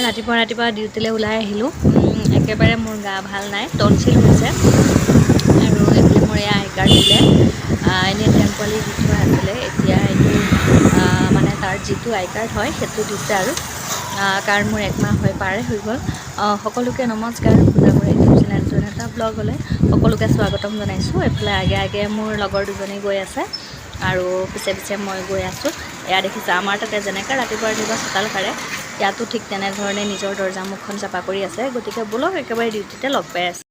ৰাতিপুৱা ডিউটিলৈ ওলাই আহিলোঁ। একেবাৰে মোৰ গা ভাল নাই, টনচিল হৈছে আৰু এইফালে মোৰ এয়া আই কাৰ্ড দিলে। এনেই টেম্পৰাৰী দি থোৱা আছিলে, এতিয়া এইটো মানে তাৰ যিটো আই কাৰ্ড হয় সেইটো দিছে আৰু কাৰ্ড মোৰ 1 মাহ পাৰে হৈ গ'ল। সকলোকে নমস্কাৰ। পূজা কৰি নিউজিলেণ্ডৰ এটা ব্লগলৈ সকলোকে স্বাগতম জনাইছোঁ। এইফালে আগে মোৰ লগৰ দুজনী গৈ আছে আৰু পিছে মই গৈ আছোঁ। এয়া দেখিছে আমাৰ তাতে যেনেকৈ ৰাতিপুৱা চোতাল সাৰে, ইয়াতো ঠিক তেনেধৰণে নিজৰ দৰ্জা মুখখন চাফা কৰি আছে। গতিকে ব'লক একেবাৰে ডিউটিতে লগ পাই আছে।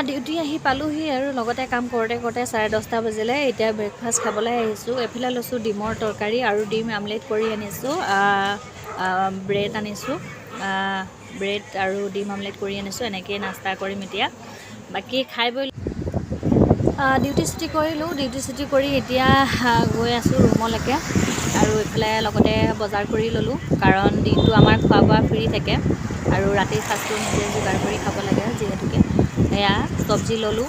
ডিউটি আহি পালোহি আৰু লগতে কাম কৰোঁতে 10:30 বাজিলে। এতিয়া ব্ৰেকফাষ্ট খাবলৈ আহিছোঁ। এইফালে লৈছোঁ ডিমৰ তৰকাৰী আৰু ডিম আমলেট কৰি আনিছোঁ। ব্ৰেড আনিছোঁ, ব্ৰেড আৰু ডিম আমলেট কৰি আনিছোঁ। এনেকৈয়ে নাস্তা কৰিম এতিয়া। বাকী খাই বৈ ডিউটি ছুটি কৰিলোঁ। ডিউটি ছুটি কৰি এতিয়া গৈ আছোঁ ৰুমলৈকে আৰু এইফালে লগতে বজাৰ কৰি ল'লোঁ, কাৰণ দিনটো আমাৰ খোৱা বোৱা ফ্ৰী থাকে আৰু ৰাতিৰ সাঁজটো নিজে যোগাৰ কৰি খাব লাগে। যিহেতুকে এয়া চব্জি ল'লোঁ,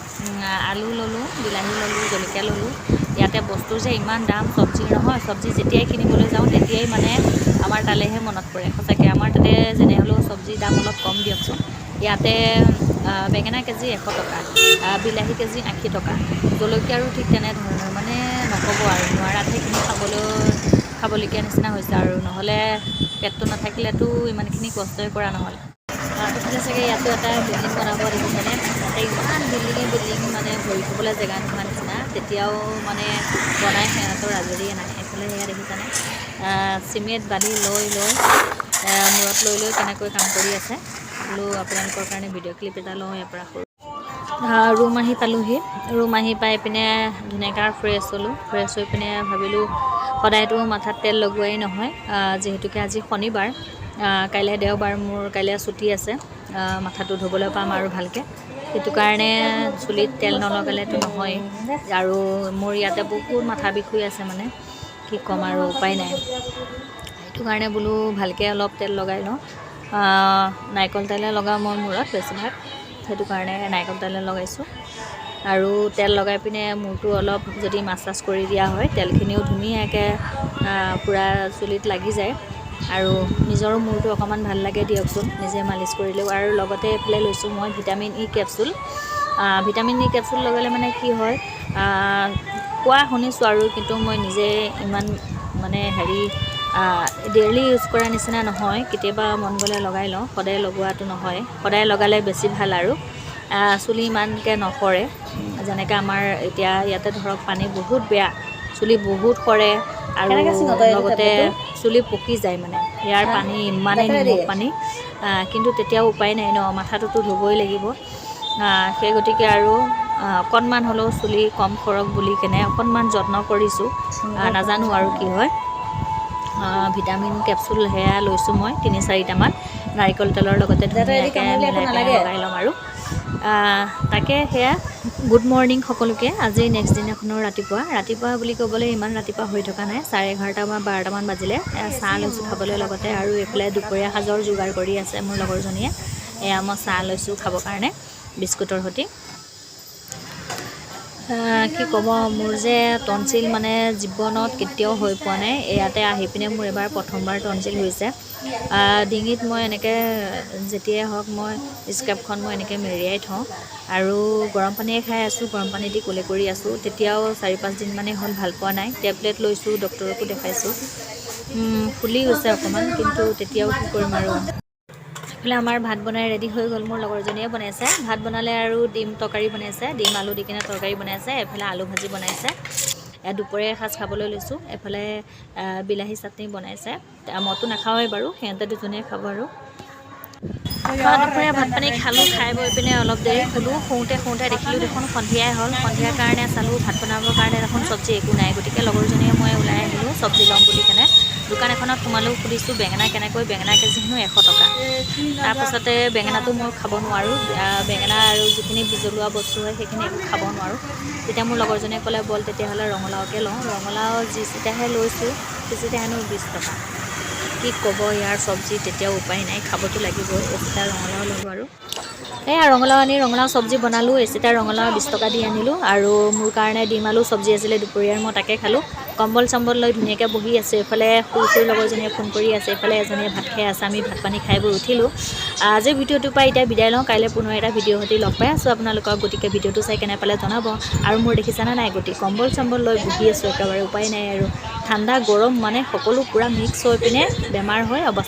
আলু ল'লোঁ, বিলাহী ল'লোঁ, জলকীয়া ল'লোঁ। ইয়াতে বস্তু যে ইমান দাম চব্জিৰ নহয়, চব্জি যেতিয়াই কিনিবলৈ যাওঁ তেতিয়াই মানে আমাৰ তালৈহে মনত পৰে। সঁচাকৈ আমাৰ তাতে যেনে হ'লেও চব্জিৰ দাম অলপ কম দিয়কচোন। ইয়াতে বেঙেনা কেজি 100 টকা, বিলাহী কেজি 80 টকা, জলকীয়াৰো ঠিক তেনেধৰণৰ, মানে নক'ব আৰু নোৱাৰাতহে কিনি খাবলগীয়া নিচিনা হৈছে আৰু নহ'লে পেটটো নাথাকিলেতো ইমানখিনি কষ্টই কৰা নহ'ল। এইফালে চাগে ইয়াতো এটা বিল্ডিং বনাব দেখিছেনে? তাতে ইমান বিল্ডিং মানে ভৰি থ'বলৈ জেগা নোহোৱা নিচিনা। তেতিয়াও মানে বনাই সিহঁতৰ আজৰিয়ে নাই। এইফালে সেয়া দেখিছেনে? চিমেণ্ট বালি লৈ মূৰত লৈ কেনেকৈ কাম কৰি আছে। বোলো আপোনালোকৰ কাৰণে ভিডিঅ' ক্লিপ এটা লওঁ ইয়াৰ পৰা। ৰুম আহি পালোহি। ৰুম আহি পাই পিনে ধুনীয়াকৈ ফ্ৰেছ হ'লোঁ। ফ্ৰেছ হৈ পিনে ভাবিলোঁ সদায়তো মাথাত তেল লগোৱাই নহয়, যিহেতুকে আজি শনিবাৰ, কাইলৈ দেওবাৰ, মোৰ কাইলৈ ছুটি আছে, মাথাটো ধুবলৈ পাম আৰু ভালকৈ। সেইটো কাৰণে চুলিত তেল নলগালেতো নহয় আৰু মোৰ ইয়াতে বহুত মাথা বিষ হৈ আছে, মানে কি ক'ম আৰু উপায় নাই। সেইটো কাৰণে বোলো ভালকৈ অলপ তেল লগাই লওঁ। নাৰিকল তেলে লগাওঁ মই মূৰত বেছিভাগ, সেইটো কাৰণে নাৰিকল তেলে লগাইছোঁ। আৰু তেল লগাই পিনে মূৰটো অলপ যদি মাছাজ কৰি দিয়া হয়, তেলখিনিও ধুনীয়াকৈ পূৰা চুলিত লাগি যায় আৰু নিজৰো মূৰটো অকণমান ভাল লাগে দিয়কচোন, নিজে মালিচ কৰিলেও। আৰু লগতে এইফালে লৈছোঁ মই vitamin E capsule. Vitamin E capsule লগালে মানে কি হয়, কোৱা শুনিছোঁ আৰু, কিন্তু মই নিজে ইমান মানে ডেইলি ইউজ কৰা নিচিনা নহয়। কেতিয়াবা মন গ'লে লগাই লওঁ, সদায় লগোৱাটো নহয়। সদায় লগালে বেছি ভাল আৰু চুলি ইমানকৈ নসৰে। যেনেকৈ আমাৰ এতিয়া ইয়াতে ধৰক পানী বহুত বেয়া, চুলি বহুত সৰে আৰু লগতে চুলি পকি যায়। মানে ইয়াৰ পানী ইমানেই নিমখ পানী, কিন্তু তেতিয়াও উপায় নাই ন, মাথাটোতো ধুবই লাগিব। সেই গতিকে আৰু অকণমান হ'লেও চুলি কম সৰক বুলি কেনে অকণমান যত্ন কৰিছোঁ। নাজানো আৰু কি হয়। ভিটামিন কেপচুল সেয়া লৈছোঁ মই 3-4টামান, নাৰিকল তেলৰ লগতে ধুনীয়াকৈ মিলাই লগাই ল'ম আৰু তাকে সেয়া। গুড মৰ্ণিং সকলোকে। আজি নেক্সট দিনাখনৰ ৰাতিপুৱা বুলি ক'বলৈ ইমান ৰাতিপুৱা হৈ থকা নাই, 11:30 বা 12টামান বাজিলে। চাহ লৈছোঁ খাবলৈ লগতে, আৰু এইফালে দুপৰীয়া সাজৰ যোগাৰ কৰি আছে মোৰ লগৰজনীয়ে। এয়া মই চাহ লৈছোঁ খাবৰ কাৰণে বিস্কুটৰ সৈতে। কি ক'ব, মোৰ যে টনচিল মানে জীৱনত কেতিয়াও হৈ পোৱা নাই। ইয়াতে আহি পিনে মোৰ এবাৰ প্ৰথমবাৰ টনচিল হৈছে। ডিঙিত মই এনেকৈ যেতিয়াই হওক মই স্কাৰ্ফখন মই এনেকৈ মেৰিয়াই থওঁ আৰু গৰম পানীয়ে খাই আছোঁ, গৰম পানী দি কুলি কৰি আছোঁ। তেতিয়াও 4-5 দিনমানেই হ'ল, ভাল পোৱা নাই। টেবলেট লৈছোঁ, ডক্টৰকো দেখাইছোঁ, ফুলি গৈছে অকণমান, কিন্তু তেতিয়াও কি কৰিম আৰু। এইফালে আমাৰ ভাত বনাই ৰেডি হৈ গ'ল। মোৰ লগৰজনীয়ে বনাইছে ভাত, বনালে আৰু ডিম তৰকাৰী বনাইছে, ডিম আলু দি কিনে তৰকাৰী বনাইছে। এইফালে আলু ভাজি বনাইছে। দুপৰীয়া এসাঁজ খাবলৈ লৈছোঁ। এইফালে বিলাহী চাটনি বনাইছে। মইতো নাখাওঁৱেই বাৰু, সিহঁতে দুজনীয়ে খাব আৰু। দুপৰীয়া ভাত পানী খালোঁ। খাই বৈ পিনে অলপ দেৰি শুলোঁ। শুওঁতে দেখিলোঁ দেখোন সন্ধিয়াই হ'ল। সন্ধিয়াৰ কাৰণে চালোঁ ভাত বনাবৰ কাৰণে দেখোন চব্জি একো নাই। গতিকে লগৰজনীয়ে মই ওলাই আহিলোঁ চব্জি ল'ম বুলি কেনে। দোকান এখনত সোমালোঁ, সুধিছোঁ বেঙেনা কেনেকৈ। বেঙেনা কেজি হেনো 100 টকা। তাৰপাছতে বেঙেনাটো মই খাব নোৱাৰোঁ, বেঙেনা আৰু যিখিনি বিজলুৱা বস্তু হয় সেইখিনি একো খাব নোৱাৰোঁ। তেতিয়া মোৰ লগৰজনীয়ে ক'লে ব'ল তেতিয়াহ'লে ৰঙালাওকে লওঁ। ৰঙালাও যিচিটাহে লৈছোঁ সেইচিটা হেনো 20 টকা। কি ক'ব, ইয়াৰ চব্জি তেতিয়াও উপায় নাই, খাবতো লাগিবই। এচিটা ৰঙালাও ল'লোঁ আৰু এয়া ৰঙালাও আনি ৰঙালাও চব্জি বনালোঁ। এচিটা ৰঙালাও 20 টকা দি আনিলোঁ। আৰু মোৰ কাৰণে ডিম আলু চব্জি আছিলে দুপৰীয়াৰ, মই তাকে খালোঁ। কম্বল চম্বল লৈ ধুনীয়াকৈ বহি আছোঁ এইফালে সৰু লগৰজনীয়ে ফোন কৰি আছে এইফালে এজনীয়ে ভাত খাই আছে আমি ভাত পানী খাই বৈ উঠিলোঁ আজিৰ ভিডিঅ'টোৰ পৰা এতিয়া বিদায় লওঁ কাইলৈ পুনৰ এটা ভিডিঅ' সৈতে লগ পাই আছোঁ আপোনালোকক গতিকে ভিডিঅ'টো চাই কেনে পালে জনাব আৰু মোৰ দেখিছানে নাই কম্বল চম্বল লৈ বহি আছোঁ একেবাৰে উপায় নাই আৰু ঠাণ্ডা গৰম মানে সকলো পূৰা মিক্স হৈ পিনে বেমাৰ হৈ অৱস্থা